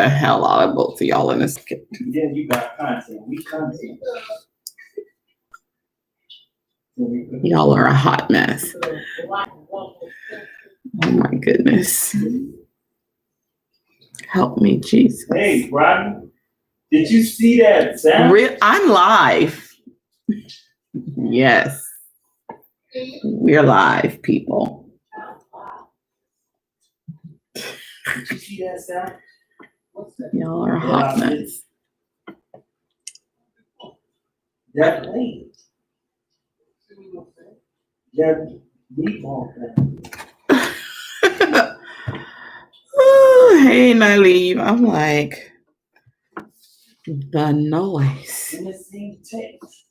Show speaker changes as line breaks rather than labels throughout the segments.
the hell out of both of y'all in a second.
Then you got content. We content.
Y'all are a hot mess. Oh my goodness. Help me, Jesus.
Hey, Rodney, did you see that sound?
I'm live. Yes. We're live, people.
Did you see that sound?
Y'all are a hot mess.
That late. That meatball thing.
Oh, hey, Naive. I'm like, the noise.
In the same text.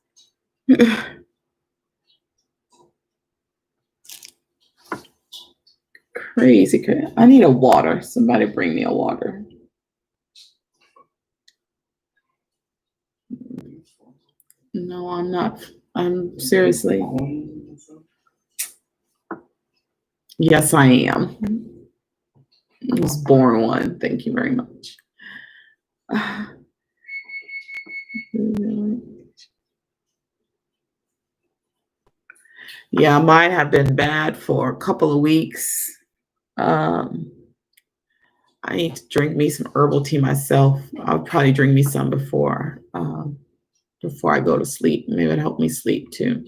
Crazy. I need a water. Somebody bring me a water. No, I'm not. I'm seriously. Yes, I am. I was born one. Thank you very much. Yeah, mine have been bad for a couple of weeks. I need to drink me some herbal tea myself. I'll probably drink me some before I go to sleep. Maybe it'll help me sleep too.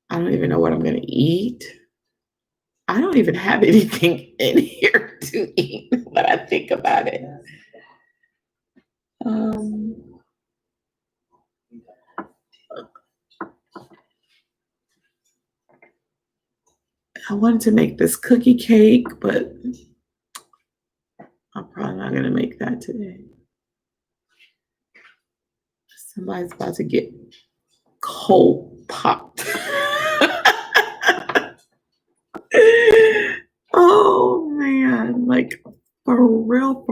I don't even know what I'm going to eat. I don't even have anything in here to eat when I think about it. I wanted to make this cookie cake, but I'm probably not going to make that today. Somebody's about to get cold popped. Oh man, like for real.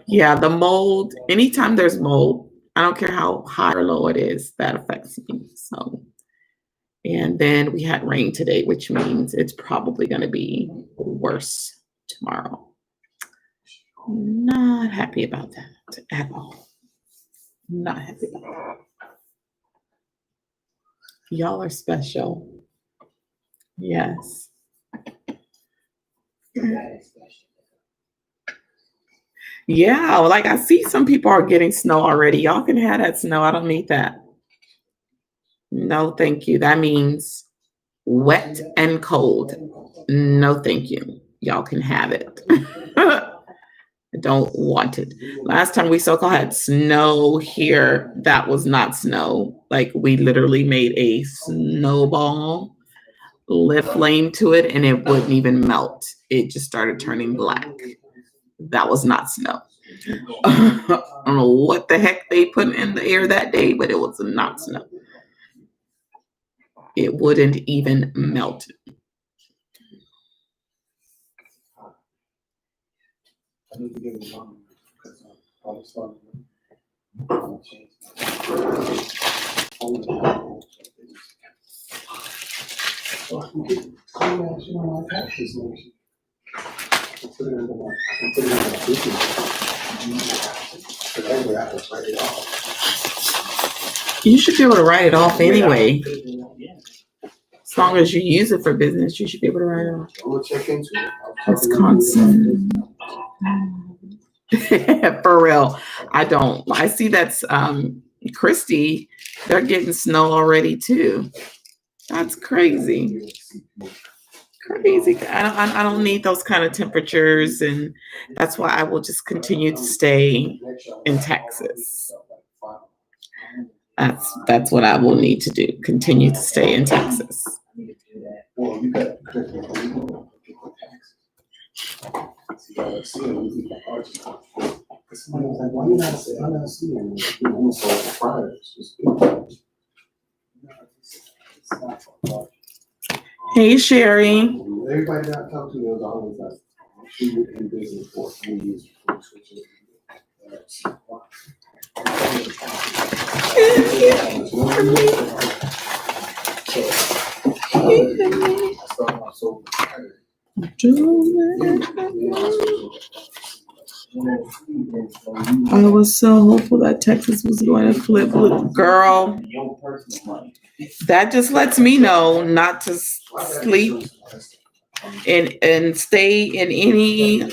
Yeah, the mold, anytime there's mold, I don't care how high or low it is, that affects me. So, and then we had rain today, which means it's probably going to be worse tomorrow. Not happy about that at all. Not happy about that. Y'all are special. Yes. Yeah, like I see some people are getting snow already. Y'all can have that snow. I don't need that. No, thank you. That means wet and cold. No, thank you. Y'all can have it. I don't want it. Last time we so-called had snow here, that was not snow. Like we literally made a snowball, lit flame to it, and it wouldn't even melt. It just started turning black. That was not snow. I don't know what the heck they put in the air that day, but it was not snow. It wouldn't even melt. You should be able to write it off anyway. As long as you use it for business, you should be able to write it off. Wisconsin. For real. I don't. I see that's Christie. They're getting snow already too. That's crazy. Crazy. I don't need those kind of temperatures, and that's why I will just continue to stay in Texas. That's what I will need to do. Continue to stay in Texas. Hey, Sherry.
Everybody that I talked to was always like, she was in business for 3 years before switching.
I was so hopeful that Texas was going to flip. Girl,
Your personal money.
that just lets me know not to sleep and stay in any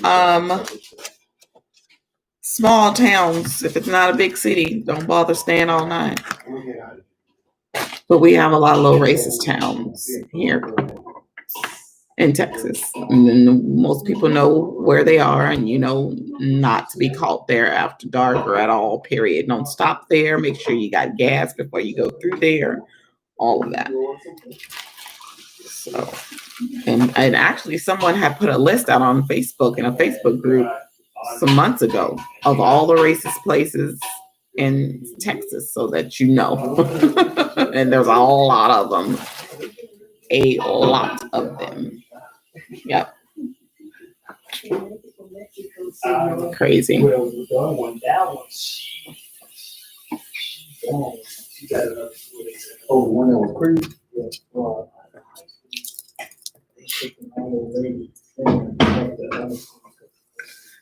small towns. If it's not a big city, don't bother staying all night. But we have a lot of low racist towns here in Texas. And then most people know where they are, and you know not to be caught there after dark or at all, period. Don't stop there. Make sure you got gas before you go through there. All of that. So, and actually someone had put a list out on Facebook in a Facebook group some months ago of all the racist places in Texas so that you know. And there's a lot of them. A lot of them. Yep. Crazy.
Oh, the one that was crazy?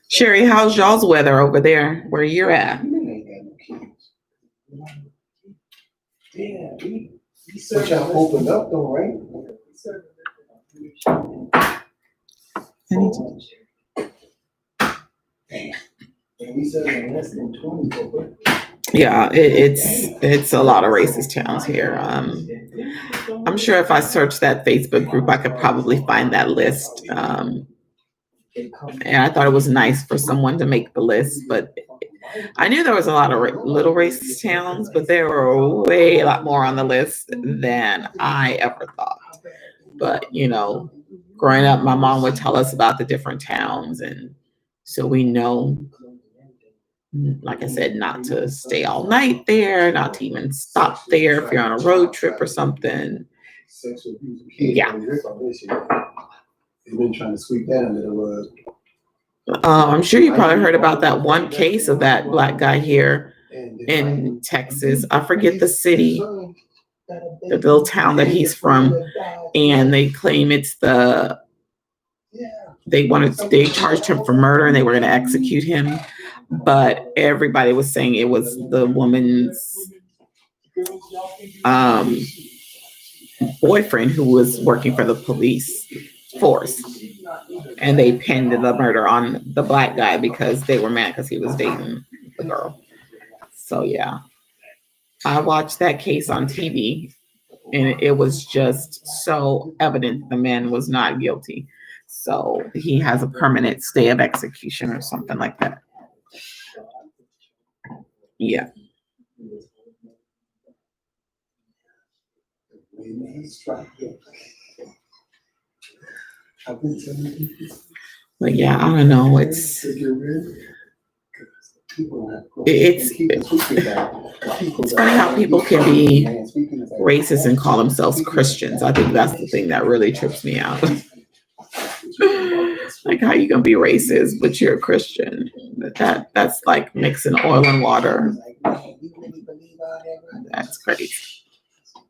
Sherry, how's y'all's weather over there where you're at?
But y'all opened up though, right?
Yeah, it's a lot of racist towns here. I'm sure if I search that Facebook group, I could probably find that list. And I thought it was nice for someone to make the list, but I knew there was a lot of little racist towns, but there were a lot more on the list than I ever thought. But you know, growing up, my mom would tell us about the different towns, and so we know, like I said, not to stay all night there, not to even stop there if you're on a road trip or something. Yeah.
They've been trying to sweep that under the rug.
I'm sure you probably heard about that one case of that black guy here in Texas. I forget the city, the little town that he's from, and they claim it's they charged him for murder and they were going to execute him, but everybody was saying it was the woman's boyfriend who was working for the police force, and they pinned the murder on the black guy because they were mad because he was dating the girl. So yeah, I watched that case on TV, and it was just so evident the man was not guilty. So he has a permanent stay of execution or something like that. Yeah. But yeah, I don't know. It's funny how people can be racist and call themselves Christians. I think that's the thing that really trips me out. Like, how you gonna be racist but you're a Christian? That's like mixing oil and water. That's crazy.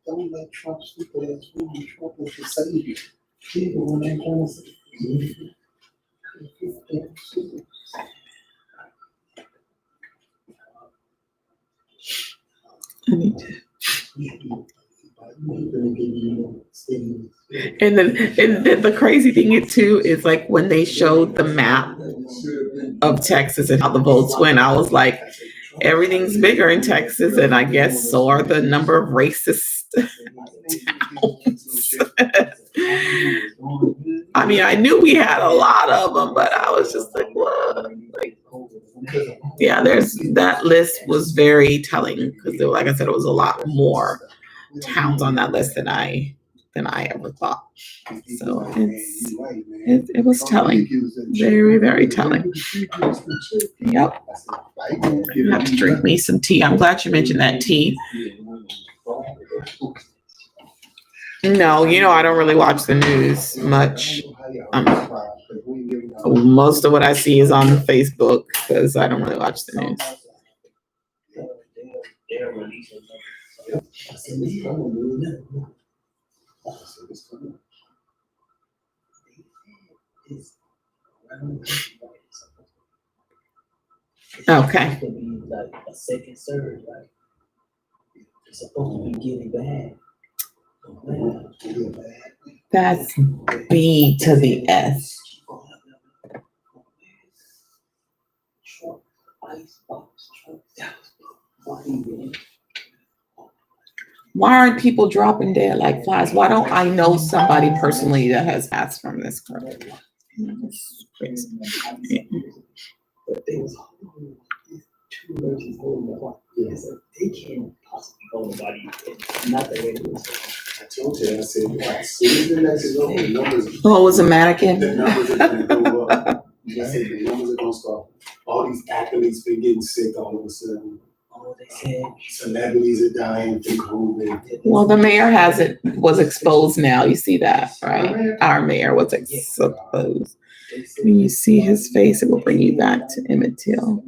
Don't let Trump speak of that. Trump is your savior. People when they trying to
And the crazy thing too is like when they showed the map of Texas and how the votes went, I was like, everything's bigger in Texas, and I guess so are the number of racist towns. I mean, I knew we had a lot of them, but I was just like, what? Like, yeah, that list was very telling because, like I said, it was a lot more towns on that list than I ever thought. So it was telling, very, very telling. Yep. I have to drink me some tea. I'm glad you mentioned that tea. No, I don't really watch the news much. Most of what I see is on Facebook because I don't really watch the news. Okay.
It's supposed to be like a second surge, like it's supposed to be getting bad.
That's B to the S. Why aren't people dropping dead like flies? Why don't I know somebody personally that has passed from this girl? It's crazy.
But they was two nurses holding the heart. So they can't possibly go nobody. Not that it was.
I told you, I said, as soon as the nurses go, the numbers.
Oh, it was a mannequin?
The numbers are gonna go up. I said, the numbers are gonna start. All these athletes been getting sick all of a sudden.
Oh, they said.
Celebrities are dying from COVID.
Well, the mayor was exposed now. You see that, right? Our mayor was exposed. When you see his face, it will bring you back to Emmett Till.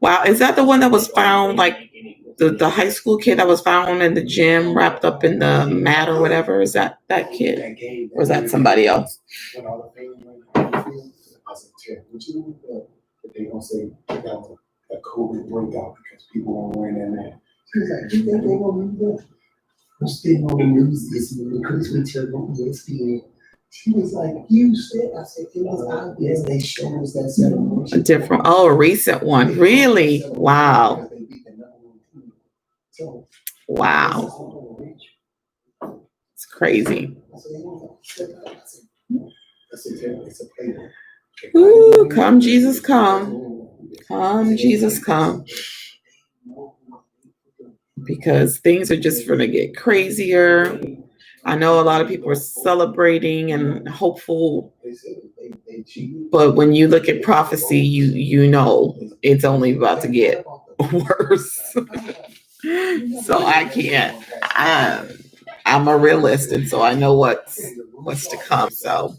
Wow, is that the one that was found, like the high school kid that was found in the gym wrapped up in the mat or whatever? Is that kid? Or is that somebody else?
When all the things went out, I said, Terry, what you doing with that? But they gonna say, they got a COVID breakout because people weren't wearing that mask. She was like, you think they gonna do that? I'm staying on the news this morning, Chris returned on yesterday. She was like, you said, I said, it was obvious, they showed us that celebration.
A recent one, really? Wow. Wow. It's crazy. Ooh, come Jesus, come. Come Jesus, come. Because things are just going to get crazier. I know a lot of people are celebrating and hopeful, but when you look at prophecy, you know it's only about to get worse. So I can't. I'm a realist, and so I know what's to come. So,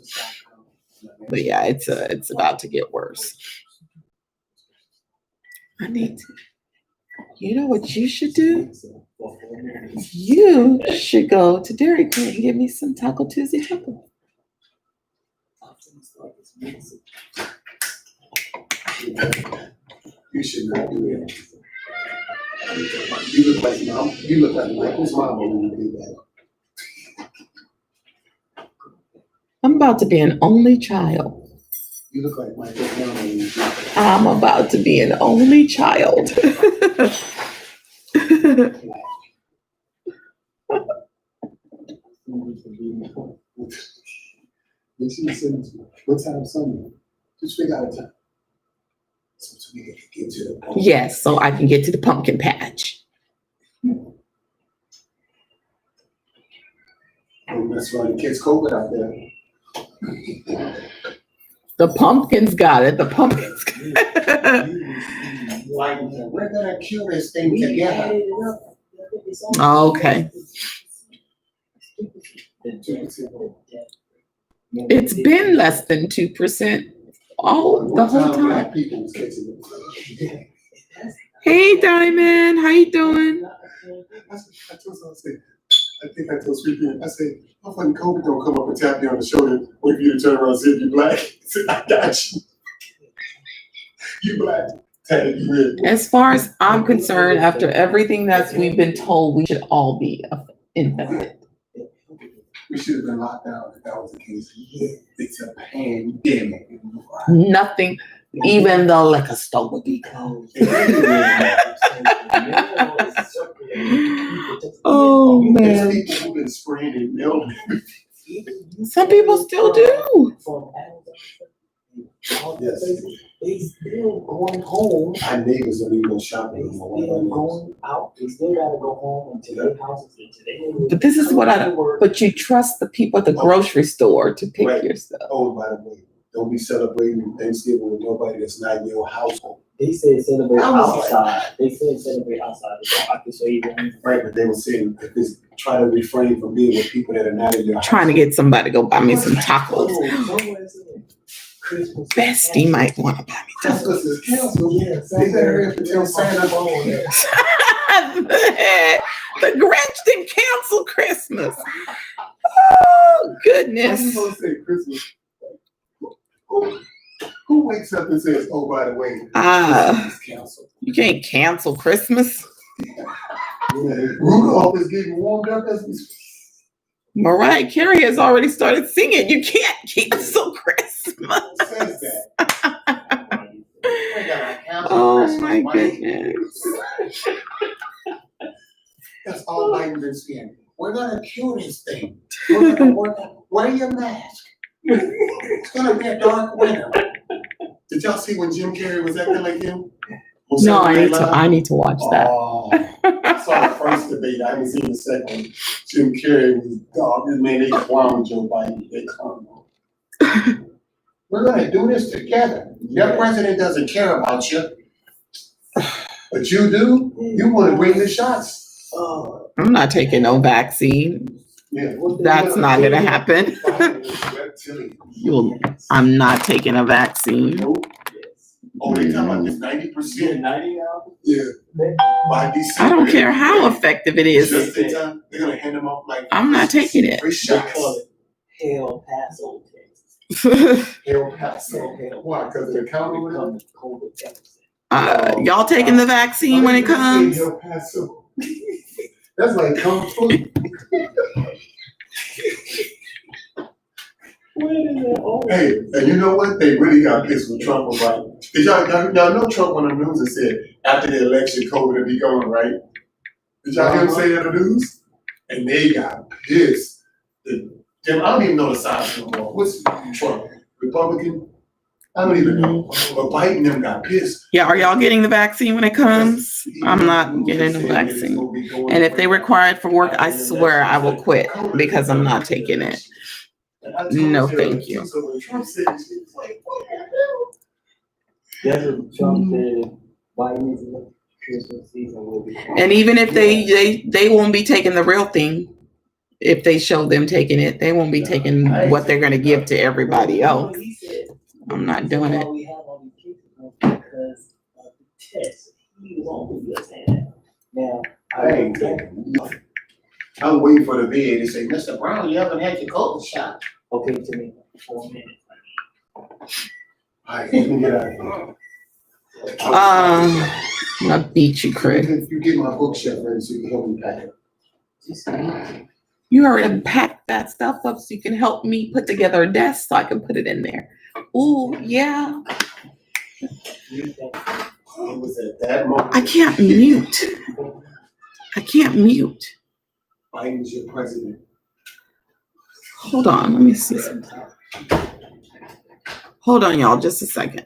but yeah, it's about to get worse. I need to. You know what you should do? You should go to Dairy Queen and get me some Taco Tuesday taco.
You should not do that. You look like Michael's mama when you do that.
I'm about to be an only child.
You look like Michael's mama when you do that.
I'm about to be an only child.
What time Sunday? Just figure out a time. So we can get to the pumpkin.
Yes, so I can get to the pumpkin patch.
That's why the kids COVID out there.
The pumpkins got it. The pumpkins got it.
Like, we're gonna kill this thing together.
Okay. It's been less than 2% the whole time. Hey, Diamond, how you doing?
I think I told Sweetie, I said, how funny Kobe gonna come up and tap you on the shoulder, wait for you to turn around and see if you black. I said, I got you. You black. Tag you in.
As far as I'm concerned, after everything that we've been told, we should all be infected.
We should have been locked down if that was the case. It's a pandemic.
Nothing, even the liquor store would be closed. Oh man.
People who've been spraying and milk.
Some people still do.
Yes.
They still going home.
Our neighbors don't even go shopping
They
anymore.
still going out. They still gotta go home into their houses.
But this is what but you trust the people at the grocery store to pick your stuff.
Oh, by the way, don't be celebrating Thanksgiving with nobody that's not in your household.
They said celebrate outside. They said celebrate outside.
Right, but they were saying if it's try to refrain from being with people that are not in your house.
Trying to get somebody to go buy me some tacos. Bestie might want to buy me tacos.
Christmas is canceled. Yes. They better have to tell Santa.
The Grinch didn't cancel Christmas. goodness.
gonna say Christmas? Who wakes up and says, "Oh, by the way, Christmas is canceled"?
You can't cancel Christmas.
Rudolph is getting warmed up as we speak.
Mariah Carey has already started singing. You can't cancel Christmas.
Who says that? We gotta cancel
Oh
Christmas,
my
buddy.
goodness.
That's all Biden been saying. We're gonna cure this thing. We're gonna work on. Wear your mask. It's gonna be a dark winter. Did y'all see when Jim Carrey was acting like him? On
No, I
Saturday
need
Night
to.
Live?
I need to watch that.
Oh, I saw the first debate. I haven't seen the second one. Jim Carrey was dog. This man, they clown Joe Biden. They clown him. We're gonna do this together. Your president doesn't care about you, but you do. You want to bring the shots.
I'm not taking no vaccine.
Yeah,
That's not gonna happen. I'm not taking a vaccine.
Nope. Oh, they talking about this 90%.
90 now?
Yeah. By December.
I don't care how effective it is.
Just in time, they're gonna hand them off like.
I'm not taking it.
Free
They
shots.
call it Hell Paso, Texas.
Hell Paso. Why? Because of the county.
Become the COVID epicenter.
Y'all taking the vaccine when it comes?
El Paso. That's like kung fu. Hey, and you know what? They really got pissed when Trump was like, did y'all know Trump on the news and said after the election, COVID will be gone, right? Did y'all hear him say that on the news? And they got pissed. I don't even know the size no more. What's Trump? Republican? I don't even know. But Biden them got pissed.
Yeah, are y'all getting the vaccine when it comes? I'm not getting the vaccine. And if they require it for work, I swear I will quit because I'm not taking it. No, thank you.
So when Trump said this, he was like, what the hell?
That's what Trump said. Biden's Christmas season will be.
And even if they won't be taking the real thing, if they show them taking it, they won't be taking what they're gonna give to everybody else. I'm not doing it.
We have all these cases because of the test. He was on the saying that. Now,
I'm waiting for the VA to say, Mr. Brown, you haven't had your COVID shot.
okay, to me, 4 minutes.
All right, let me get out of here.
I'm gonna beat you, Craig.
You get my bookshelf ready so you can help me pack it.
Just me.
You already packed that stuff up so you can help me put together a desk so I can put it in there. Ooh, yeah.
It was at that moment.
I can't mute. I can't mute.
Biden's your president.
Hold on, let me see something. Hold on, y'all, just a second.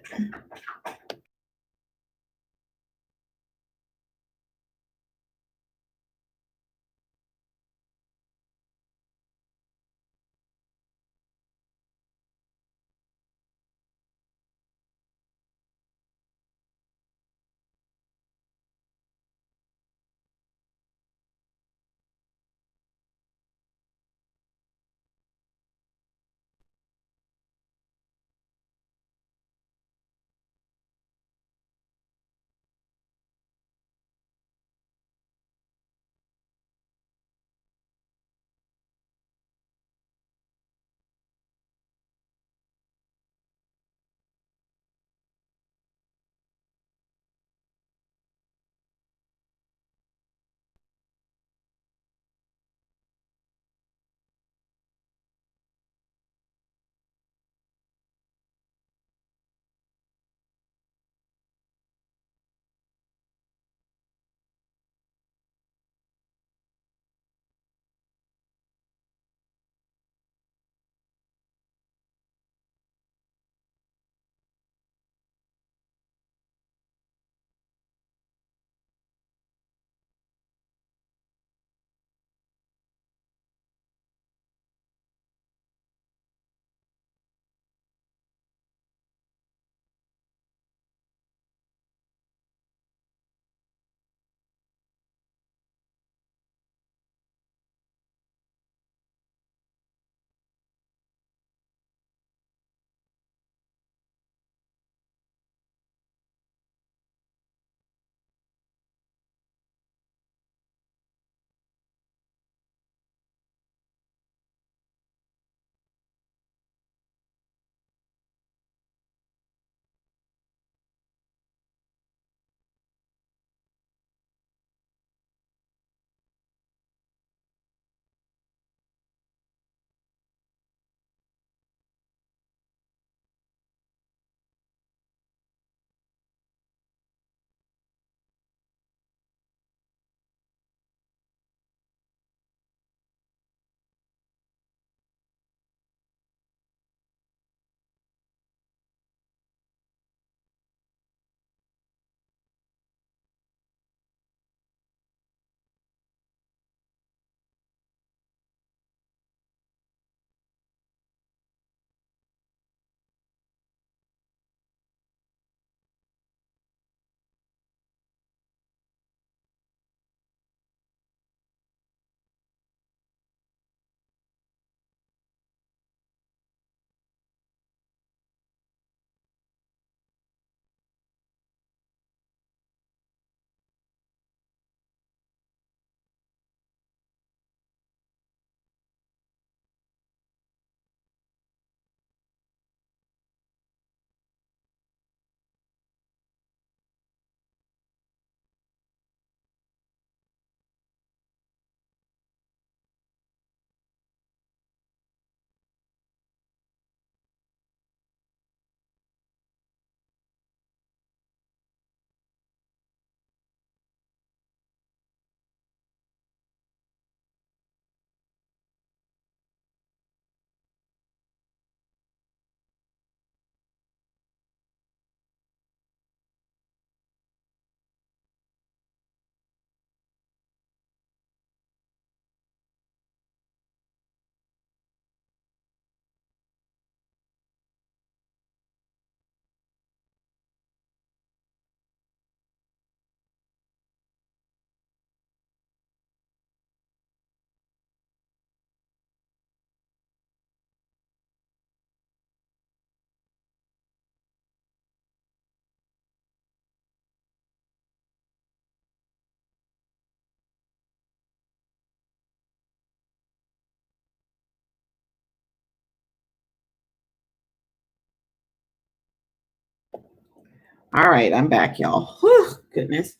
All right, I'm back, y'all. Whew, goodness.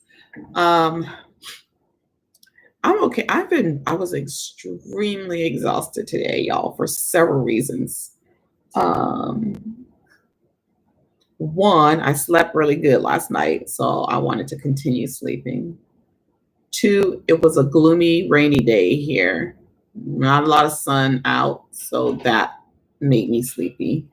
I'm okay. I was extremely exhausted today, y'all, for several reasons. One, I slept really good last night, so I wanted to continue sleeping. Two, it was a gloomy, rainy day here. Not a lot of sun out, so that made me sleepy.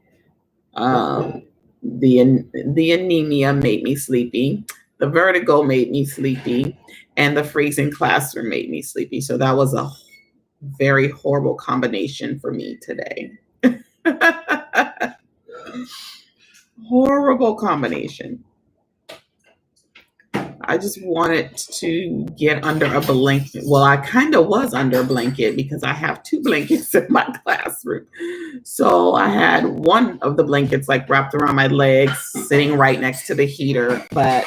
Um, the anemia made me sleepy. The vertigo made me sleepy, and the freezing classroom made me sleepy. So that was a very horrible combination for me today. Horrible combination. I just wanted to get under a blanket. Well, I kind of was under a blanket because I have two blankets in my classroom. So I had one of the blankets like wrapped around my legs, sitting right next to the heater, but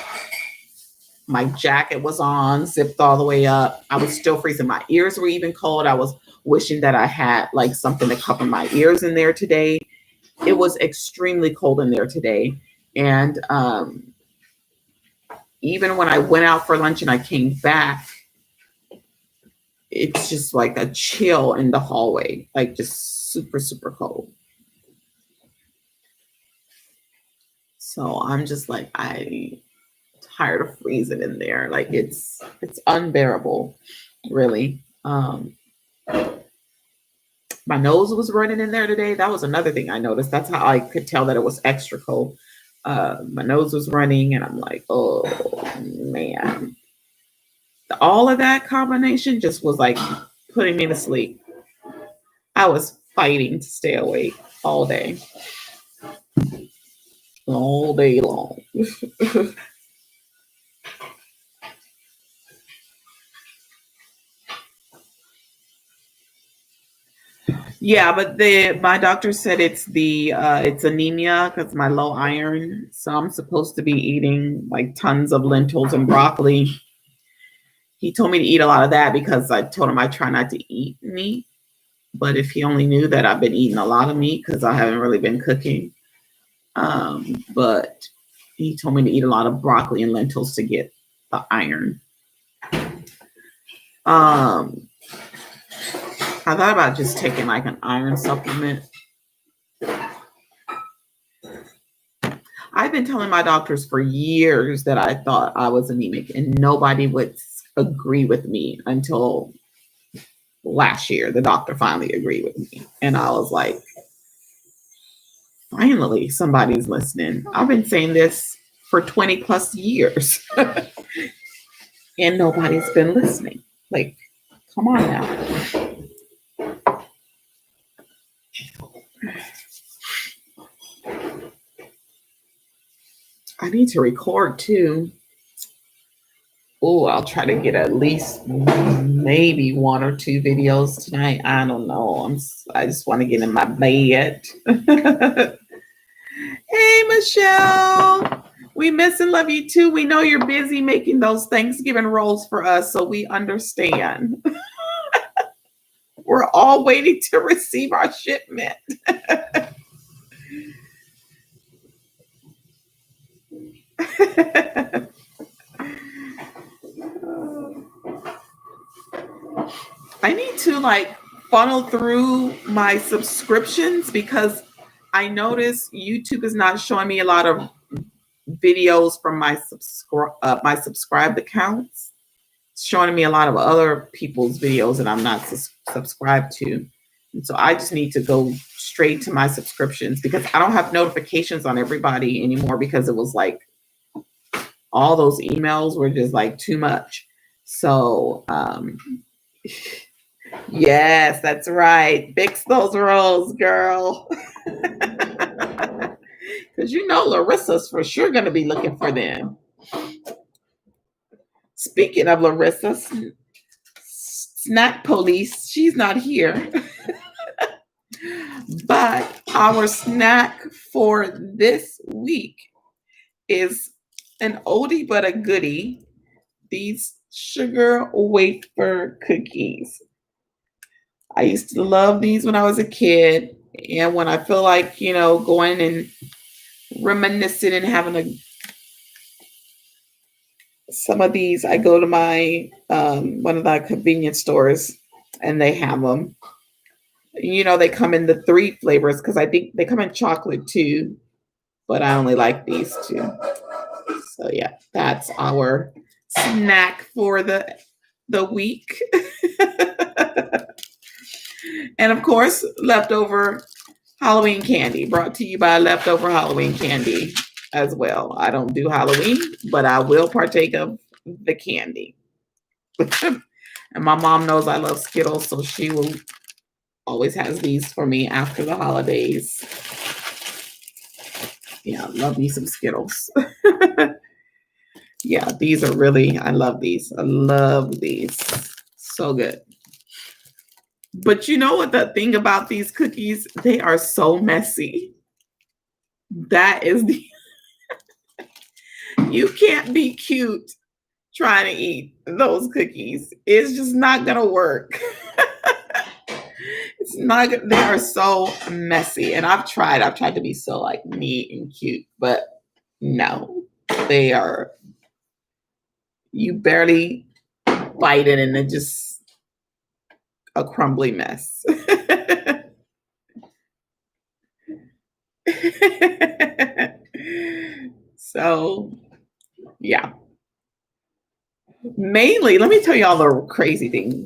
my jacket was on, zipped all the way up. I was still freezing. My ears were even cold. I was wishing that I had like something to cover my ears in there today. It was extremely cold in there today. And even when I went out for lunch and I came back, it's just like a chill in the hallway, like just super, super cold. So I'm just like, I tired of freezing in there. Like it's unbearable, really. My nose was running in there today. That was another thing I noticed. That's how I could tell that it was extra cold. My nose was running, and I'm like, oh man. All of that combination just was like putting me to sleep. I was fighting to stay awake all day long. Yeah, but my doctor said it's anemia because my low iron. So I'm supposed to be eating like tons of lentils and broccoli. He told me to eat a lot of that because I told him I try not to eat meat. But if he only knew that I've been eating a lot of meat because I haven't really been cooking. But he told me to eat a lot of broccoli and lentils to get the iron. I thought about just taking like an iron supplement. I've been telling my doctors for years that I thought I was anemic, and nobody would agree with me until last year. The doctor finally agreed with me, and I was like, finally, somebody's listening. I've been saying this for 20 plus years, and nobody's been listening. Like, come on now. I need to record too. Oh, I'll try to get at least maybe one or two videos tonight. I don't know. I just want to get in my bed. Hey, Michelle. We miss and love you too. We know you're busy making those Thanksgiving rolls for us, so we understand. We're all waiting to receive our shipment. I need to like funnel through my subscriptions because I notice YouTube is not showing me a lot of videos from my subscribed accounts. It's showing me a lot of other people's videos that I'm not subscribed to. And so I just need to go straight to my subscriptions because I don't have notifications on everybody anymore because it was like all those emails were just like too much. So yes, that's right. Fix those rolls, girl. Because you know Larissa's for sure going to be looking for them. Speaking of Larissa, snack police, she's not here. But our snack for this week is an oldie but a goodie. These sugar wafer cookies. I used to love these when I was a kid. And when I feel like, going and reminiscing and having a some of these, I go to my one of the convenience stores and they have them. They come in the 3 flavors because I think they come in chocolate too, but I only like these 2. So yeah, that's our snack for the week. And of course, leftover Halloween candy brought to you by leftover Halloween candy as well. I don't do Halloween, but I will partake of the candy. And my mom knows I love Skittles, so she will always has these for me after the holidays. Yeah, love me some Skittles. Yeah, these are really, I love these. I love these. So good. But you know what the thing about these cookies? They are so messy. That is the, you can't be cute trying to eat those cookies. It's just not gonna work. It's not good. They are so messy. And I've tried to be so like neat and cute, but no, they are, you barely bite it and it's just a crumbly mess. So yeah. Mainly, let me tell you all the crazy thing.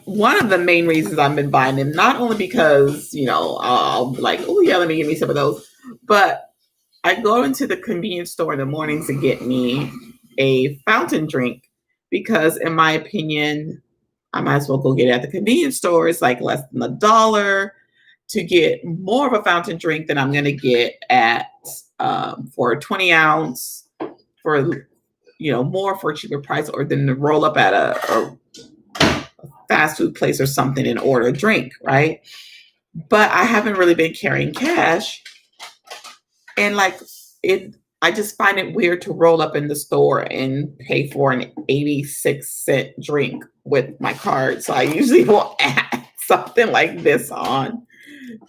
One of the main reasons I've been buying them, not only because, I'll be like, oh yeah, let me give me some of those, but I go into the convenience store in the mornings to get me a fountain drink because in my opinion, I might as well go get it at the convenience store. It's like less than $1 to get more of a fountain drink than I'm going to get at for a 20 ounce for more for a cheaper price, or than to roll up at a fast food place or something and order a drink, right? But I haven't really been carrying cash, and I just find it weird to roll up in the store and pay for an 86-cent drink with my card. So I usually will add something like this on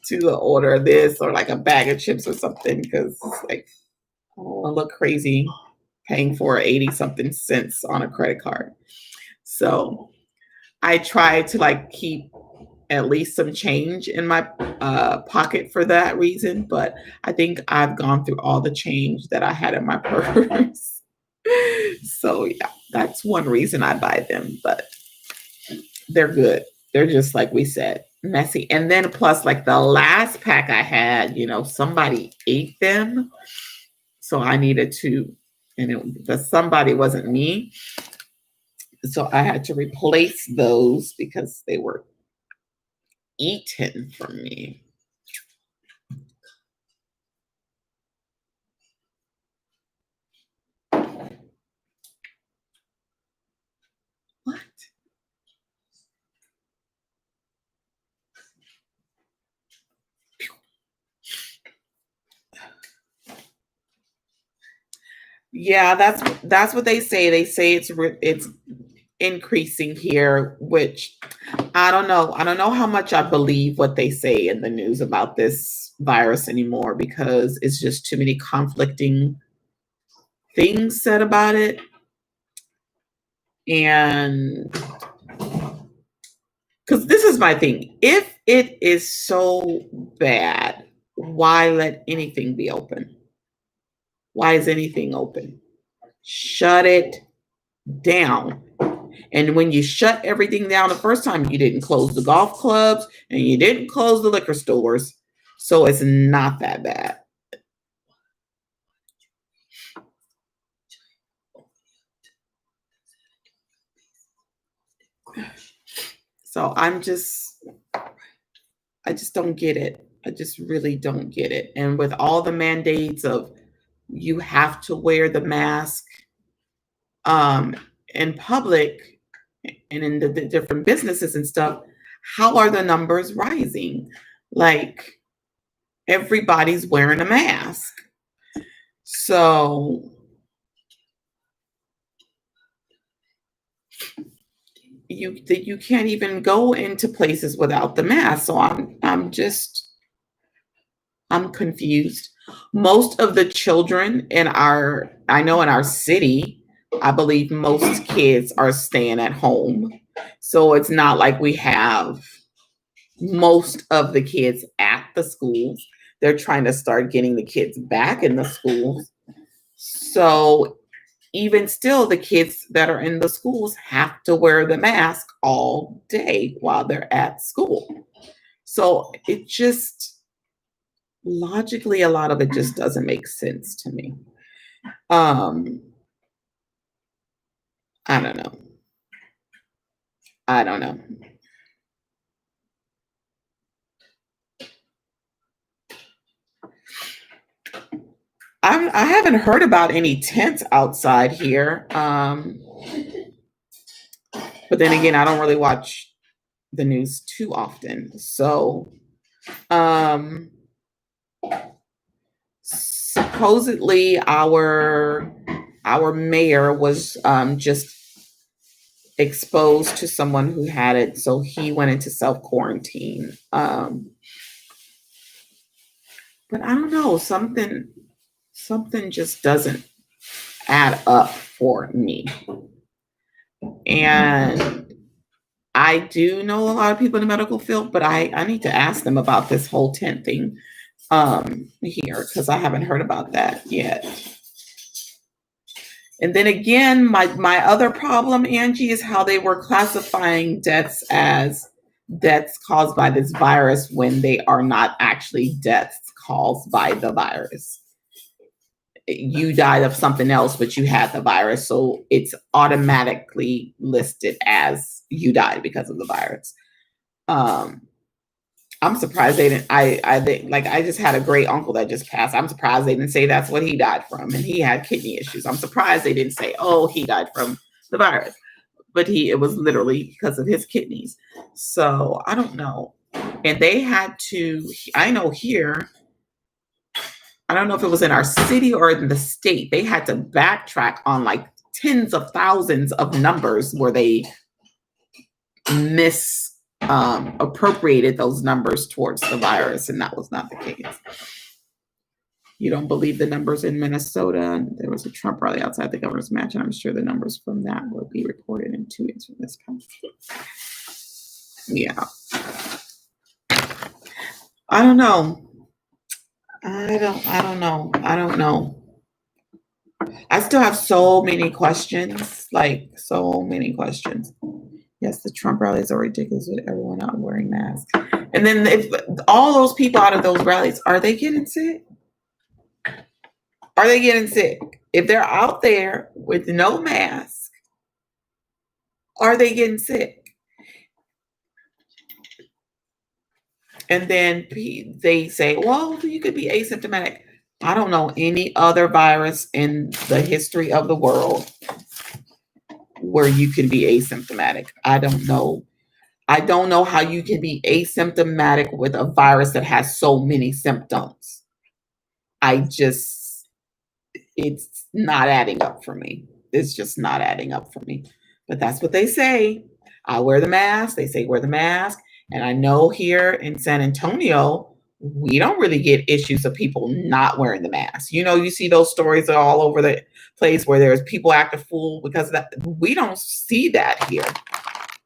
to the order of this, or like a bag of chips or something, because it's like, I don't want to look crazy paying for 80-something cents on a credit card. So I try to keep at least some change in my pocket for that reason. But I think I've gone through all the change that I had in my purse. So yeah, that's one reason I buy them, but they're good. They're just, like we said, messy. And then plus the last pack I had, somebody ate them. So I needed to, and the somebody wasn't me. So I had to replace those because they were eaten from me. What? Yeah, that's what they say. They say it's increasing here, which I don't know. I don't know how much I believe what they say in the news about this virus anymore, because it's just too many conflicting things said about it. And because this is my thing, if it is so bad, why let anything be open? Why is anything open? Shut it down. And when you shut everything down the first time, you didn't close the golf clubs and you didn't close the liquor stores. So it's not that bad. So I just don't get it. I just really don't get it. And with all the mandates of you have to wear the mask in public and in the different businesses and stuff, how are the numbers rising? Like, everybody's wearing a mask. So you can't even go into places without the mask. So I'm confused. Most of the children in our city I believe most kids are staying at home. So it's not like we have most of the kids at the schools. They're trying to start getting the kids back in the schools. So even still, the kids that are in the schools have to wear the mask all day while they're at school. So it just logically, a lot of it just doesn't make sense to me. I don't know. I don't know. I haven't heard about any tents outside here. But then again, I don't really watch the news too often. So, supposedly our mayor was just exposed to someone who had it, so he went into self quarantine. But I don't know, something just doesn't add up for me. And I do know a lot of people in the medical field, but I need to ask them about this whole tent thing here, because I haven't heard about that yet. And then again, my other problem, Angie, is how they were classifying deaths as deaths caused by this virus when they are not actually deaths caused by the virus. You died of something else, but you had the virus, so it's automatically listed as you died because of the virus. I'm surprised they didn't. I just had a great uncle that just passed. I'm surprised they didn't say that's what he died from, and he had kidney issues. I'm surprised they didn't say, oh, he died from the virus, but it was literally because of his kidneys. So I don't know. And they had to. I know here. I don't know if it was in our city or in the state. They had to backtrack on like tens of thousands of numbers where they appropriated those numbers towards the virus, and that was not the case. You don't believe the numbers in Minnesota? There was a Trump rally outside the governor's mansion. I'm sure the numbers from that will be reported in 2 weeks from this country. Yeah. I don't know. I don't know. I still have so many questions, Yes, the Trump rallies are ridiculous with everyone not wearing masks. And then if all those people out of those rallies, are they getting sick? Are they getting sick? If they're out there with no mask, are they getting sick? And then they say, well, you could be asymptomatic. I don't know any other virus in the history of the world where you can be asymptomatic. I don't know how you can be asymptomatic with a virus that has so many symptoms. It's not adding up for me. It's just not adding up for me. But that's what they say. I wear the mask. They say wear the mask. And I know here in San Antonio, we don't really get issues of people not wearing the mask. You see those stories all over the place where there's people act a fool because of that. We don't see that here.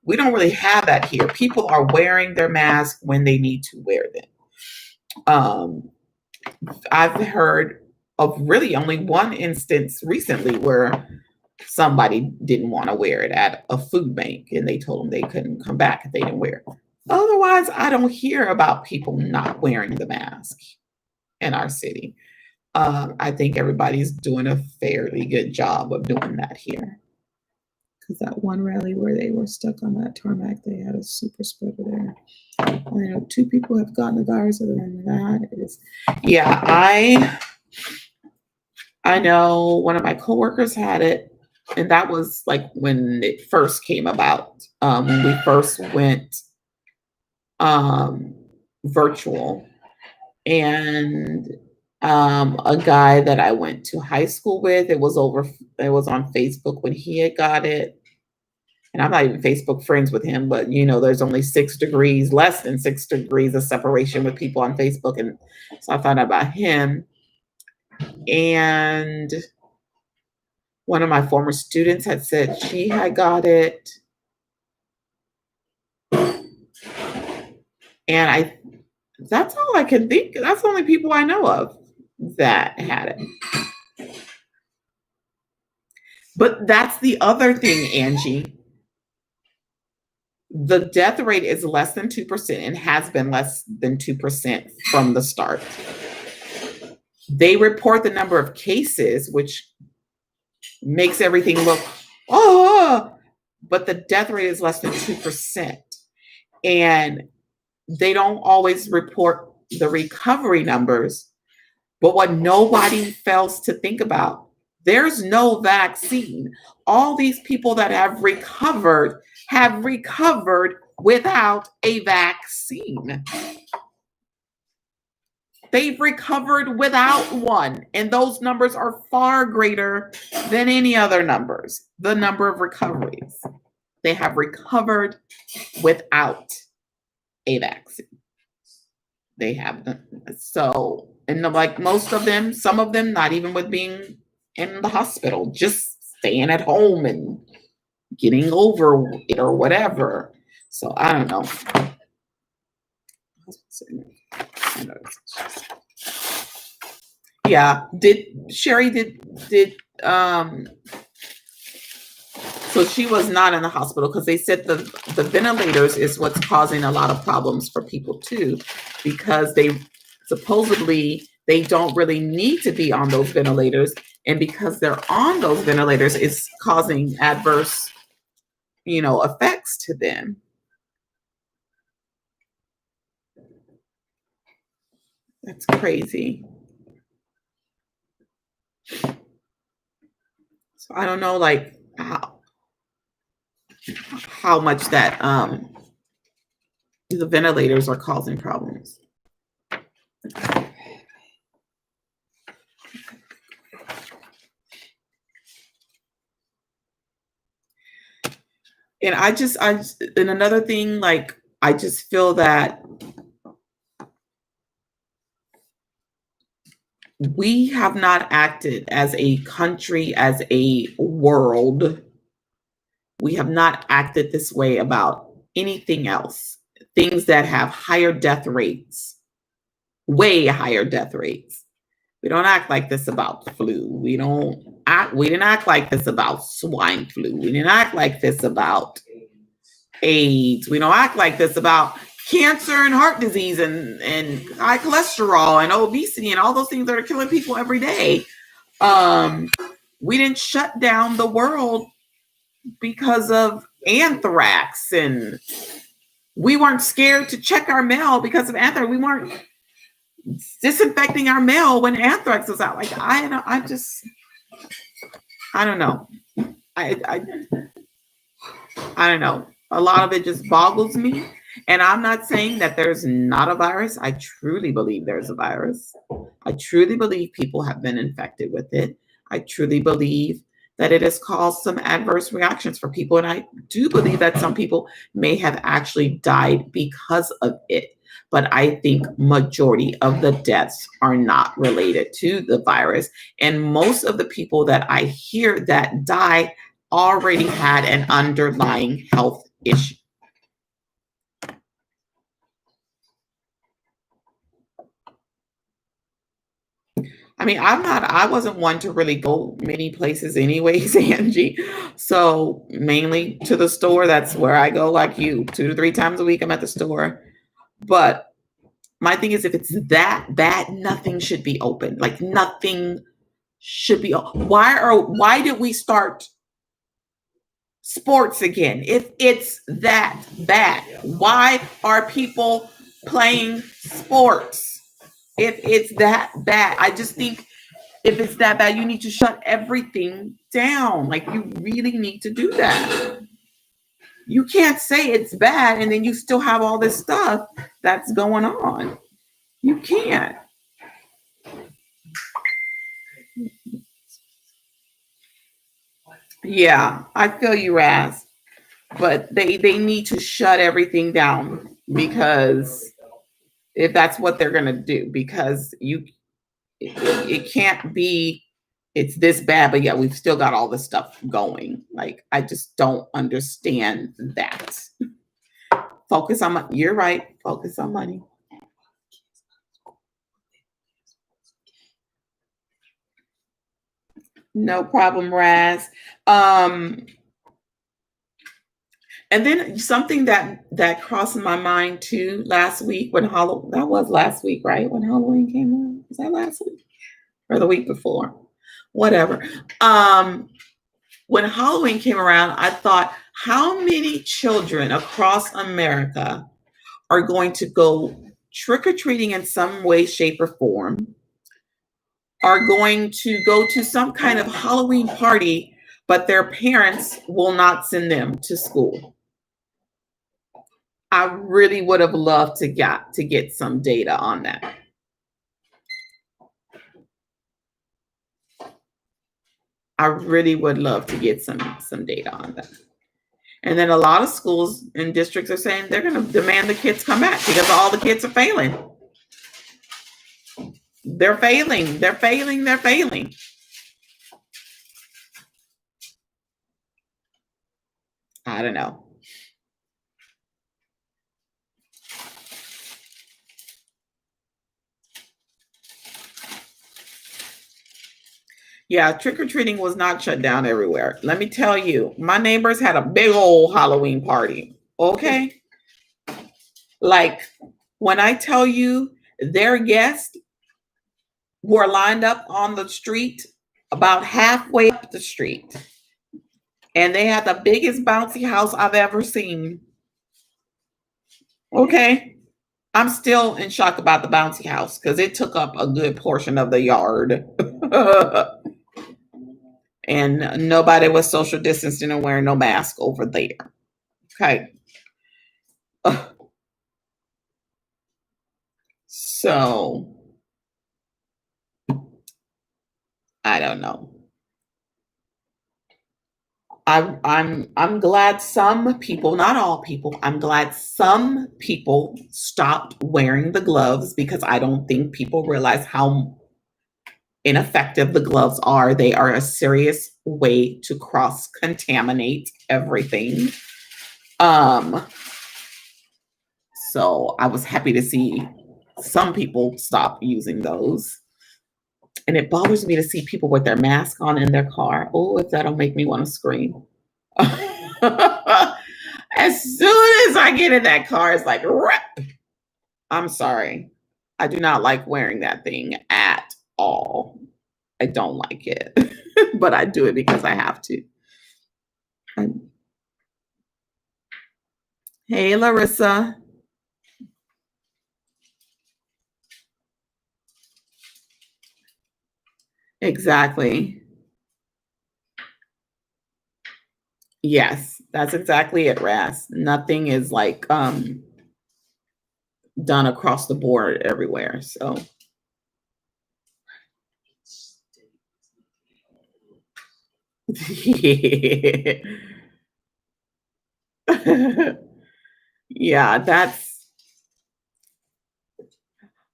We don't really have that here. People are wearing their mask when they need to wear them. I've heard of really only one instance recently where somebody didn't want to wear it at a food bank and they told them they couldn't come back if they didn't wear it. Otherwise, I don't hear about people not wearing the mask in our city. I think everybody's doing a fairly good job of doing that here. Because that one rally where they were stuck on that tarmac, they had a super spreader there. I know 2 people have gotten the virus. Other than that, I know one of my coworkers had it, and that was like when it first came about. When we first went virtual, and a guy that I went to high school with, it was on Facebook when he had got it. And I'm not even Facebook friends with him, but there's only less than 6 degrees of separation with people on Facebook. And so I found out about him. And One of my former students had said she had got it. And that's all I can think. That's the only people I know of that had it. But that's the other thing, Angie. The death rate is less than 2% and has been less than 2% from the start. They report the number of cases, which makes everything look, but the death rate is less than 2%. And they don't always report the recovery numbers. But what nobody fails to think about, there's no vaccine. All these people that have recovered without a vaccine. They've recovered without one. And those numbers are far greater than any other numbers. The number of recoveries. They have recovered without a vaccine. They have. So, and like most of them, some of them not even with being in the hospital, just staying at home and getting over it or whatever. So I don't know. Yeah, Sherry did so she was not in the hospital because they said the ventilators is what's causing a lot of problems for people too, because they supposedly they don't really need to be on those ventilators, and because they're on those ventilators, it's causing adverse, effects to them. That's crazy. So I don't know, like how much that the ventilators are causing problems. And I and another thing, like I just feel that we have not acted as a country, as a world. We have not acted this way about anything else. Things that have higher death rates, way higher death rates. We don't act like this about flu. We didn't act like this about swine flu. We didn't act like this about AIDS. We don't act like this about cancer and heart disease and high cholesterol and obesity and all those things that are killing people every day. We didn't shut down the world because of anthrax, and we weren't scared to check our mail because of anthrax. We weren't disinfecting our mail when anthrax was out. Like I don't know. I don't know. A lot of it just boggles me. And I'm not saying that there's not a virus. I truly believe there's a virus. I truly believe people have been infected with it. I truly believe that it has caused some adverse reactions for people. And I do believe that some people may have actually died because of it. But I think majority of the deaths are not related to the virus. And most of the people that I hear that die already had an underlying health issue. I mean, I wasn't one to really go many places anyways, Angie. So mainly to the store. That's where I go, like you, 2 to 3 times a week. I'm at the store. But my thing is, if it's that bad, nothing should be open. Like nothing should be. Why did we start sports again? If it's that bad, why are people playing sports? If it's that bad, I just think if it's that bad, you need to shut everything down. Like you really need to do that. You can't say it's bad and then you still have all this stuff that's going on. You can't. Yeah, I feel you, Raz. But they need to shut everything down, because if that's what they're going to do, because it can't be it's this bad, but yeah, we've still got all this stuff going. Like, I just don't understand that. Focus on money. You're right. Focus on money. No problem, Raz. And then something that crossed my mind too last week when that was last week, right? When Halloween came on. Was that last week? Or the week before? Whatever. When Halloween came around, I thought, how many children across America are going to go trick-or-treating in some way, shape, or form, are going to go to some kind of Halloween party, but their parents will not send them to school? I really would have loved to get some data on that. I really would love to get some data on that. And then a lot of schools and districts are saying they're going to demand the kids come back because all the kids are failing. They're failing. They're failing. They're failing. I don't know. Yeah, trick-or-treating was not shut down everywhere. Let me tell you, my neighbors had a big old Halloween party. Okay? Like, when I tell you their guests were lined up on the street about halfway up the street, and they had the biggest bouncy house I've ever seen. Okay? I'm still in shock about the bouncy house because it took up a good portion of the yard. And nobody was social distancing and wearing no mask over there. Okay. So I don't know. I'm glad some people, not all people, I'm glad some people stopped wearing the gloves because I don't think people realize how ineffective the gloves are. They are a serious way to cross-contaminate everything. So I was happy to see some people stop using those. And it bothers me to see people with their mask on in their car. Oh, if that'll make me want to scream. As soon as I get in that car, it's like, rip. I'm sorry. I do not like wearing that thing at all. I don't like it, but I do it because I have to. Hey, Larissa. Exactly. Yes, that's exactly it, Ras. Nothing is like done across the board everywhere. So yeah, that's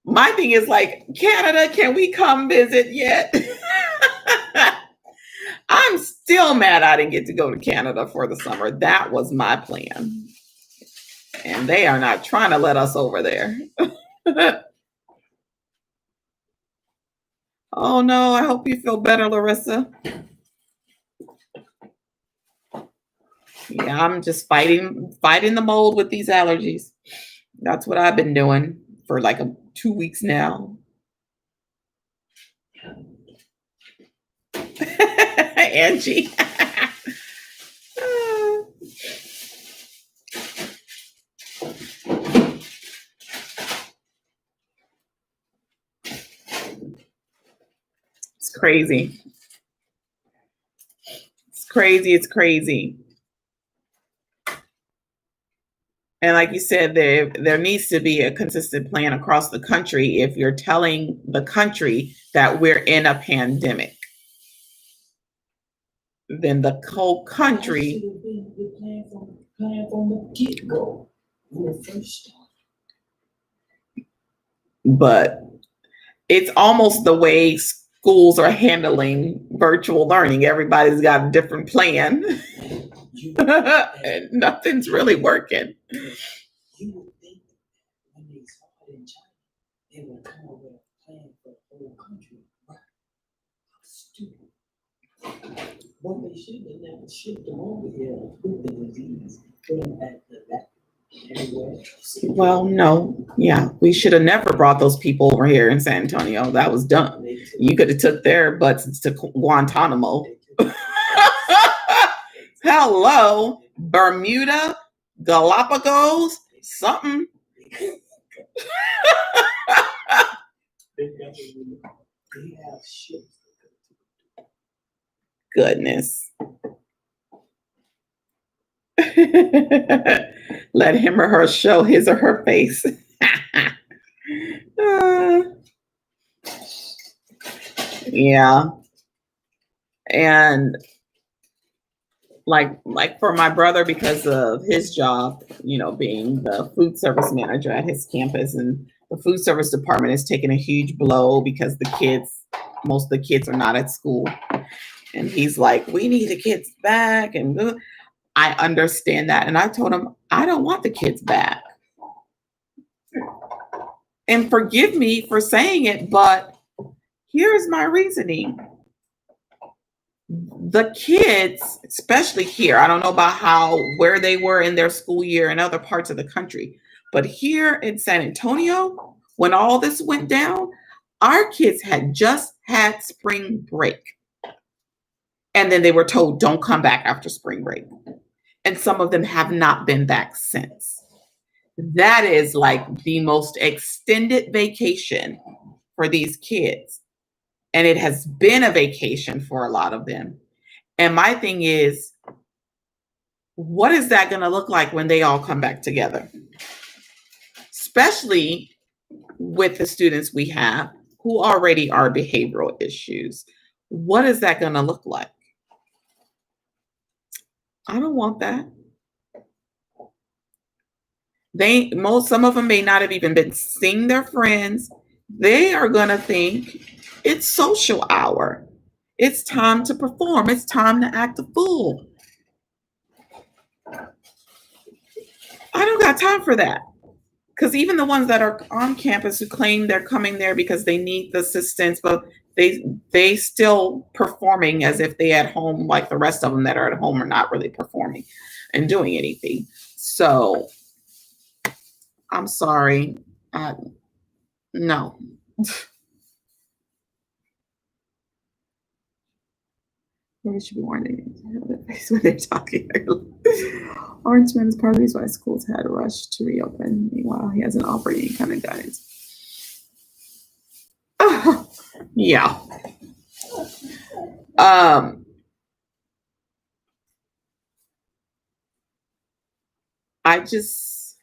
my thing is like, Canada, can we come visit yet? I'm still mad I didn't get to go to Canada for the summer. That was my plan. And they are not trying to let us over there. Oh no, I hope you feel better, Larissa. Yeah, I'm just fighting the mold with these allergies. That's what I've been doing for like 2 weeks now. Angie. It's crazy. It's crazy. It's crazy. And like you said, there needs to be a consistent plan across the country if you're telling the country that we're in a pandemic. Then the whole country. But it's almost the way schools are handling virtual learning. Everybody's got a different plan,
You,
and nothing's really working.
you would think when they started in China, they would come up with a plan for the whole country. Right? How stupid. What they should have done was shipped them over here with the disease, put them at the back everywhere.
Well, no, yeah, we should have never brought those people over here in San Antonio. That was dumb.
They took-
You could have took their butts to Guantanamo.
they took-
Hello, Bermuda, Galapagos, something.
They have ships.
Goodness. Let him or her show his or her face. Yeah. And like for my brother, because of his job, being the food service manager at his campus, and the food service department has taken a huge blow because most of the kids are not at school. And he's like, we need the kids back. And I understand that. And I told him, I don't want the kids back. And forgive me for saying it, but here's my reasoning. The kids, especially here, I don't know about where they were in their school year in other parts of the country, but here in San Antonio, when all this went down, our kids had just had spring break. And then they were told, don't come back after spring break. And some of them have not been back since. That is like the most extended vacation for these kids. And it has been a vacation for a lot of them. And my thing is, what is that going to look like when they all come back together? Especially with the students we have who already are behavioral issues. What is that going to look like? I don't want that. Some of them may not have even been seeing their friends. They are going to think it's social hour. It's time to perform. It's time to act a fool. I don't got time for that. Because even the ones that are on campus who claim they're coming there because they need the assistance, but they still performing as if they at home, like the rest of them that are at home are not really performing and doing anything. So I'm sorry. No. Maybe should be warning when they're talking. Orange Man is part of the reason why schools had rushed to reopen. Meanwhile, he hasn't offered any kind of guidance. Yeah. I just,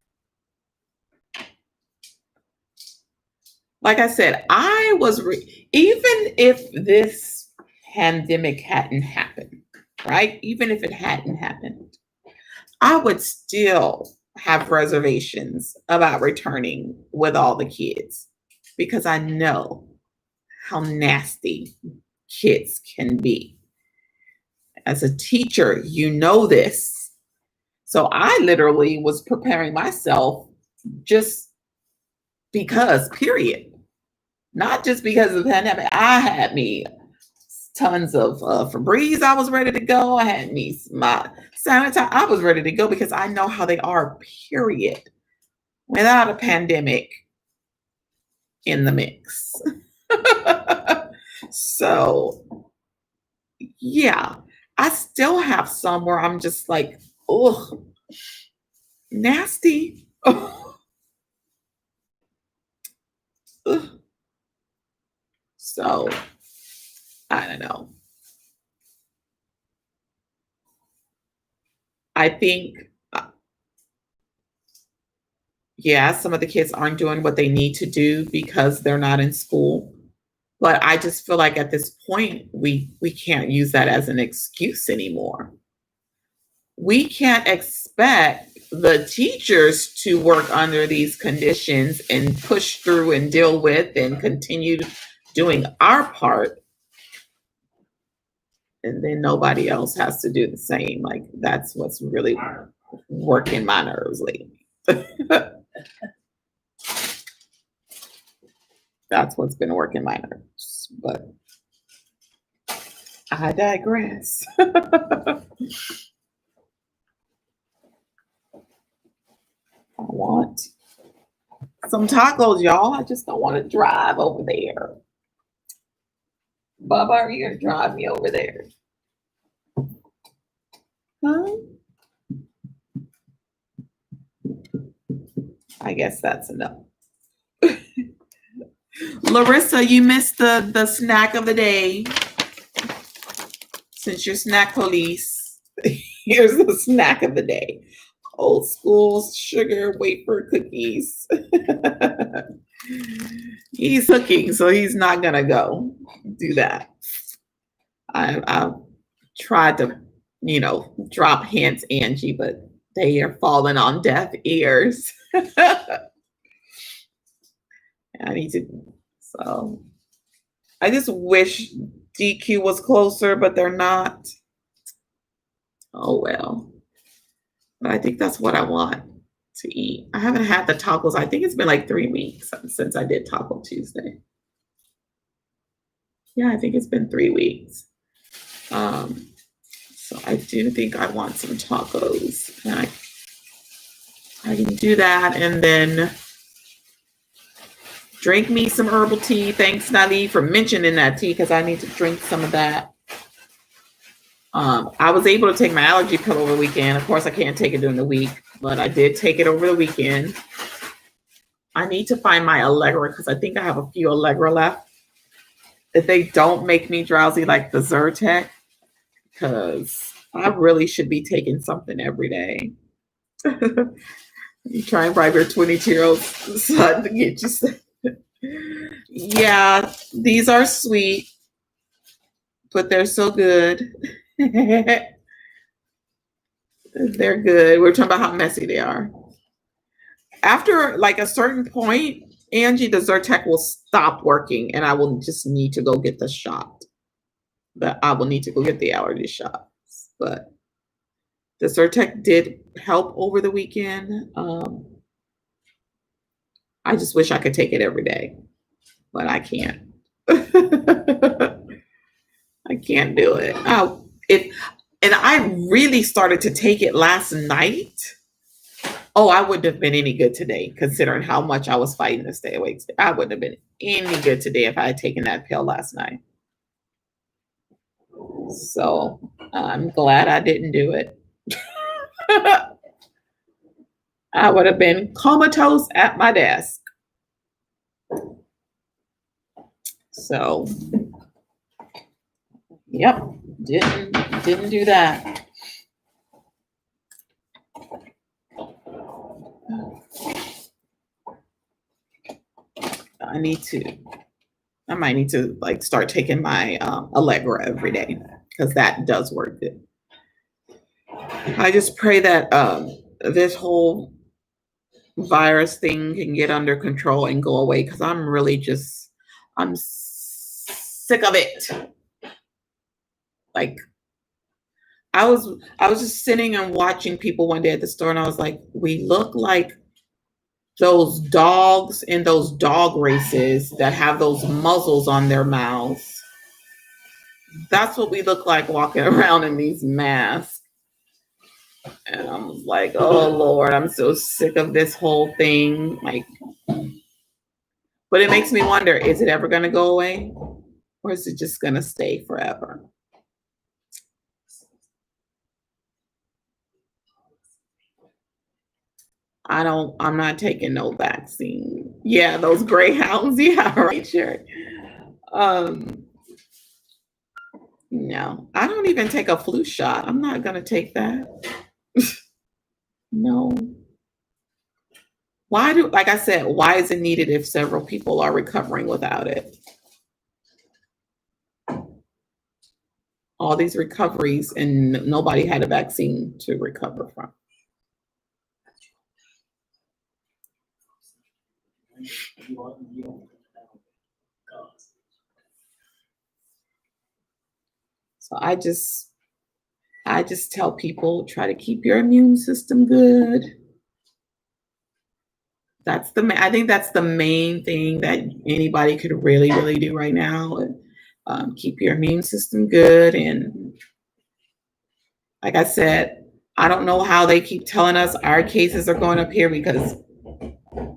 like I said, even if this pandemic hadn't happened, right? Even if it hadn't happened, I would still have reservations about returning with all the kids because I know how nasty kids can be. As a teacher, you know this. So I literally was preparing myself just because, period. Not just because of the pandemic. I had me tons of Febreze. I was ready to go. I had me my sanitizer. I was ready to go because I know how they are, period. Without a pandemic in the mix. So, yeah, I still have some where I'm just like, ugh, nasty. Ugh. So, I don't know. I think, yeah, some of the kids aren't doing what they need to do because they're not in school. But I just feel like at this point, we can't use that as an excuse anymore. We can't expect the teachers to work under these conditions and push through and deal with and continue doing our part and then nobody else has to do the same. Like that's what's really working my nerves lately. That's what's been working my nerves. But I digress. I want some tacos, y'all. I just don't want to drive over there. Bubba, are you gonna drive me over there? Huh? I guess that's enough. Larissa, you missed the snack of the day. Since you're snack police, here's the snack of the day. Old school sugar wafer cookies. He's hooking, so he's not gonna go do that. I tried to, drop hints, Angie, but they are falling on deaf ears. I need to, so I just wish DQ was closer, but they're not. Oh well. But I think that's what I want to eat. I haven't had the tacos. I think it's been like 3 weeks since I did Taco Tuesday. Yeah, I think it's been 3 weeks. So I do think I want some tacos. And I can do that and then drink me some herbal tea. Thanks, Nali, for mentioning that tea because I need to drink some of that. I was able to take my allergy pill over the weekend. Of course, I can't take it during the week, but I did take it over the weekend. I need to find my Allegra because I think I have a few Allegra left. If they don't make me drowsy like the Zyrtec, because I really should be taking something every day. You try and bribe your 22-year-old son to get you some. Yeah, these are sweet, but they're so good. They're good. We're talking about how messy they are. After like a certain point, Angie, the Zyrtec will stop working and I will just need to go get the shot. But I will need to go get the allergy shots. But the Zyrtec did help over the weekend. I just wish I could take it every day, but I can't. I can't do it. And I really started to take it last night. Oh, I wouldn't have been any good today, considering how much I was fighting to stay awake. I wouldn't have been any good today if I had taken that pill last night. So I'm glad I didn't do it. I would have been comatose at my desk. So, yep, didn't do that. I might need to like start taking my Allegra every day because that does work good. I just pray that this whole virus thing can get under control and go away because I'm sick of it. Like I was just sitting and watching people one day at the store and I was like, we look like those dogs in those dog races that have those muzzles on their mouths. That's what we look like walking around in these masks. And I'm like, oh Lord, I'm so sick of this whole thing. Like, but it makes me wonder, is it ever going to go away? Or is it just going to stay forever? I'm not taking no vaccine. Yeah, those greyhounds. Yeah, right, sure. No, I don't even take a flu shot. I'm not gonna take that. No. Like I said, why is it needed if several people are recovering without it? All these recoveries and nobody had a vaccine to recover from. So I just tell people, try to keep your immune system good. I think that's the main thing that anybody could really, really do right now. Keep your immune system good. And like I said, I don't know how they keep telling us our cases are going up here because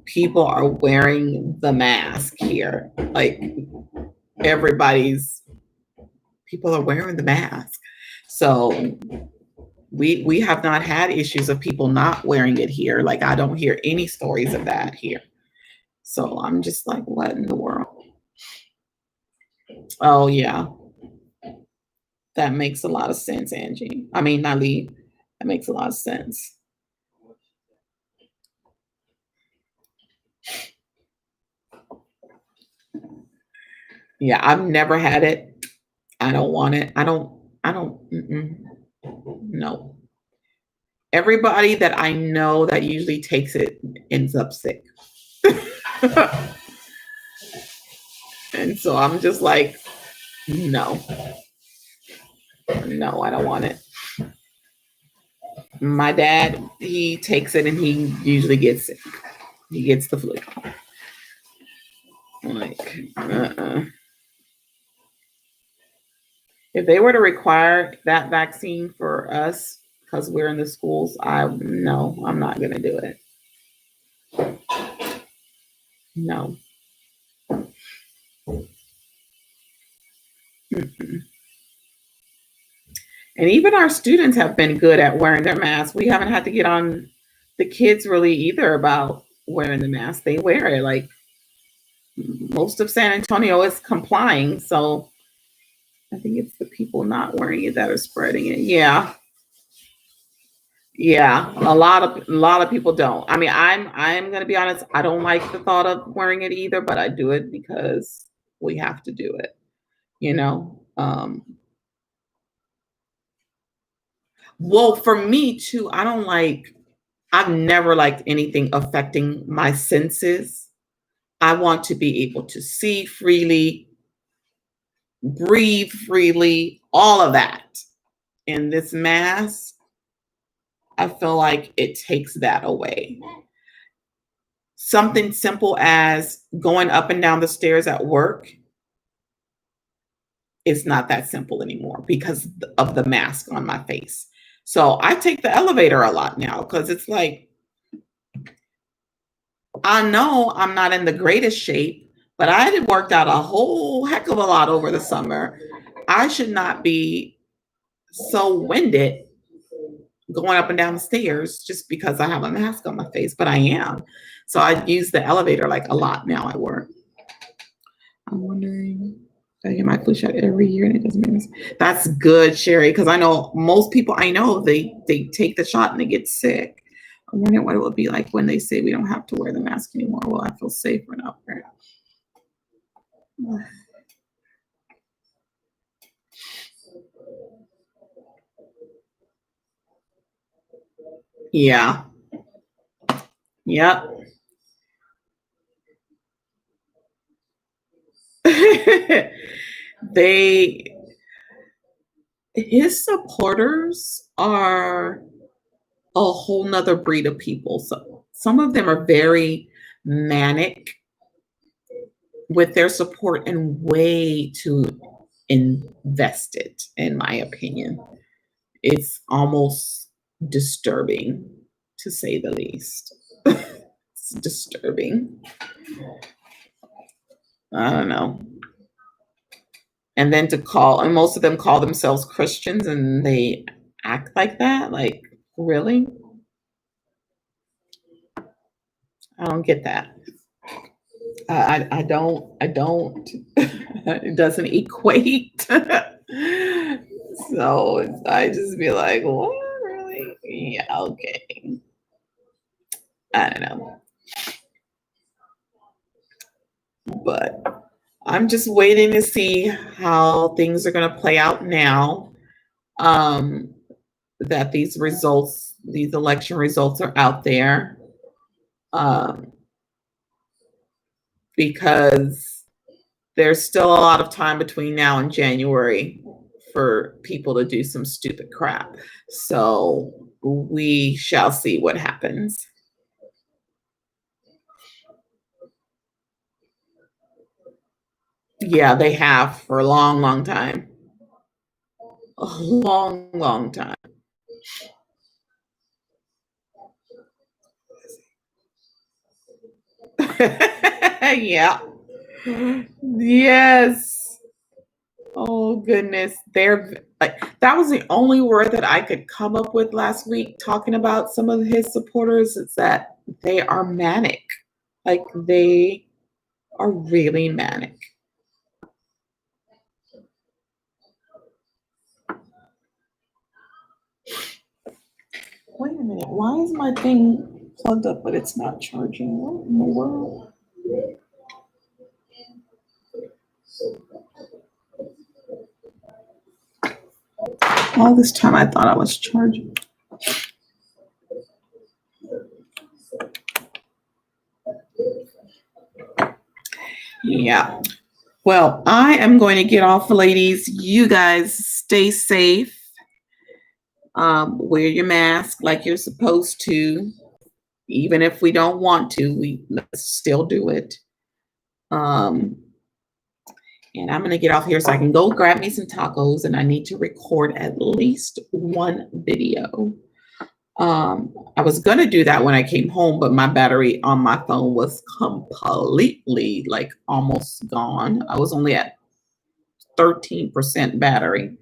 people are wearing the mask here. Like people are wearing the mask. So we have not had issues of people not wearing it here. Like I don't hear any stories of that here. So I'm just like, what in the world? Oh yeah. That makes a lot of sense, Angie. I mean, Nali, that makes a lot of sense. Yeah, I've never had it. I don't want it. No. Everybody that I know that usually takes it ends up sick. And so I'm just like, no, I don't want it. My dad, he takes it and he usually gets sick. He gets the flu. Like, if they were to require that vaccine for us because we're in the schools, no, I'm not going to do it. No. Mm-mm. And even our students have been good at wearing their masks. We haven't had to get on the kids really either about wearing the mask. They wear it. Like most of San Antonio is complying. So I think it's the people not wearing it that are spreading it. Yeah. Yeah. A lot of people don't. I mean, I'm gonna be honest, I don't like the thought of wearing it either, but I do it because we have to do it, you know. Well, for me too, I've never liked anything affecting my senses. I want to be able to see freely, breathe freely, all of that. And this mask, I feel like it takes that away. Something simple as going up and down the stairs at work is not that simple anymore because of the mask on my face. So I take the elevator a lot now because it's like, I know I'm not in the greatest shape, but I had worked out a whole heck of a lot over the summer. I should not be so winded going up and down the stairs just because I have a mask on my face, but I am. So I use the elevator like a lot now at work. I'm wondering, I get my flu shot every year and it doesn't make sense. That's good, Sherry, because I know most people I know, they take the shot and they get sick. I'm wondering what it would be like when they say we don't have to wear the mask anymore. Will I feel safer now? Yeah. Yep. His supporters are a whole nother breed of people. So some of them are very manic with their support and way too invested, in my opinion. It's almost disturbing, to say the least. It's disturbing. I don't know. And then and most of them call themselves Christians and they act like that. Like, really? I don't get that. I don't, it doesn't equate. So I just be like, what, really? Yeah, okay. I don't know. But I'm just waiting to see how things are going to play out now. That these election results are out there. Because there's still a lot of time between now and January for people to do some stupid crap. So we shall see what happens. Yeah, they have for a long, long time. A long, long time. Yeah. Yes. Oh goodness. They're like that was the only word that I could come up with last week talking about some of his supporters is that they are manic. Like they are really manic. Wait a minute. Why is my thing plugged up but it's not charging? What in the world? All this time I thought I was charging. Yeah. Well, I am going to get off, ladies. You guys stay safe. Wear your mask like you're supposed to. Even if we don't want to, we let's still do it. And I'm gonna get off here so I can go grab me some tacos, and I need to record at least one video. I was gonna do that when I came home, but my battery on my phone was completely like almost gone. I was only at 13% battery.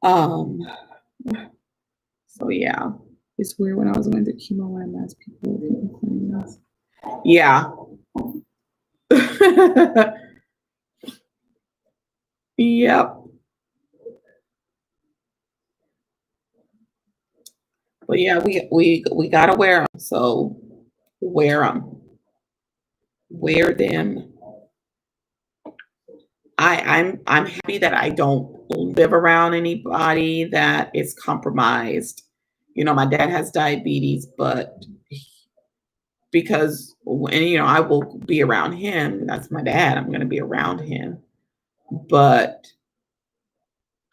So yeah, it's weird when I was going to chemo when I asked people claiming this. Yeah. Yep. But yeah, we gotta wear them. So wear them. Wear them. I'm happy that I don't live around anybody that is compromised. You know, my dad has diabetes, but because and I will be around him. That's my dad. I'm gonna be around him. But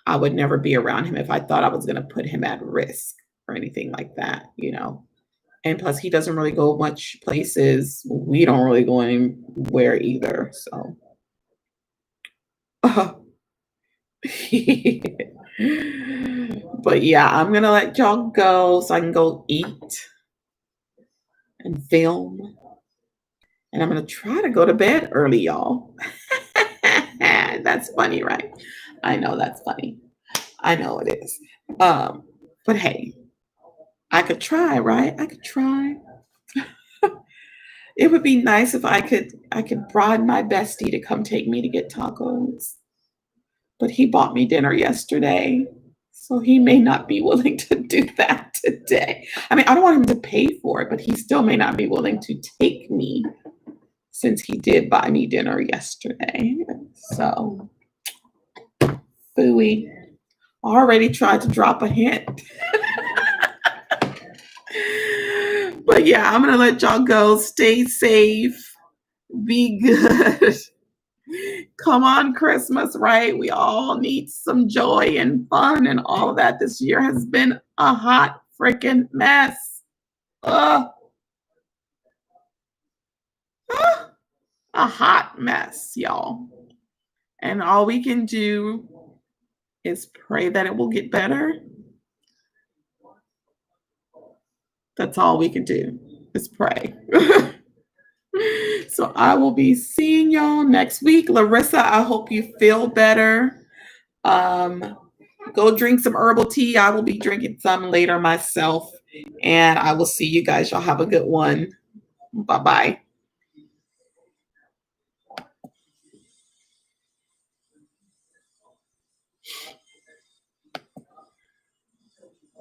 I would never be around him if I thought I was gonna put him at risk or anything like that. And plus he doesn't really go much places. We don't really go anywhere either. So but yeah, I'm gonna let y'all go so I can go eat and film. And I'm gonna try to go to bed early, y'all. That's funny, right? I know that's funny. I know it is. But hey, I could try, right? I could try. It would be nice if I could bribe my bestie to come take me to get tacos. But he bought me dinner yesterday, so he may not be willing to do that today. I mean, I don't want him to pay for it, but he still may not be willing to take me since he did buy me dinner yesterday. So, booey. Already tried to drop a hint. But yeah, I'm going to let y'all go. Stay safe. Be good. Come on, Christmas, right? We all need some joy and fun and all of that. This year has been a hot freaking mess. A hot mess, y'all. And all we can do is pray that it will get better. That's all we can do is pray. So I will be seeing y'all next week. Larissa, I hope you feel better. Go drink some herbal tea. I will be drinking some later myself. And I will see you guys. Y'all have a good one. Bye-bye.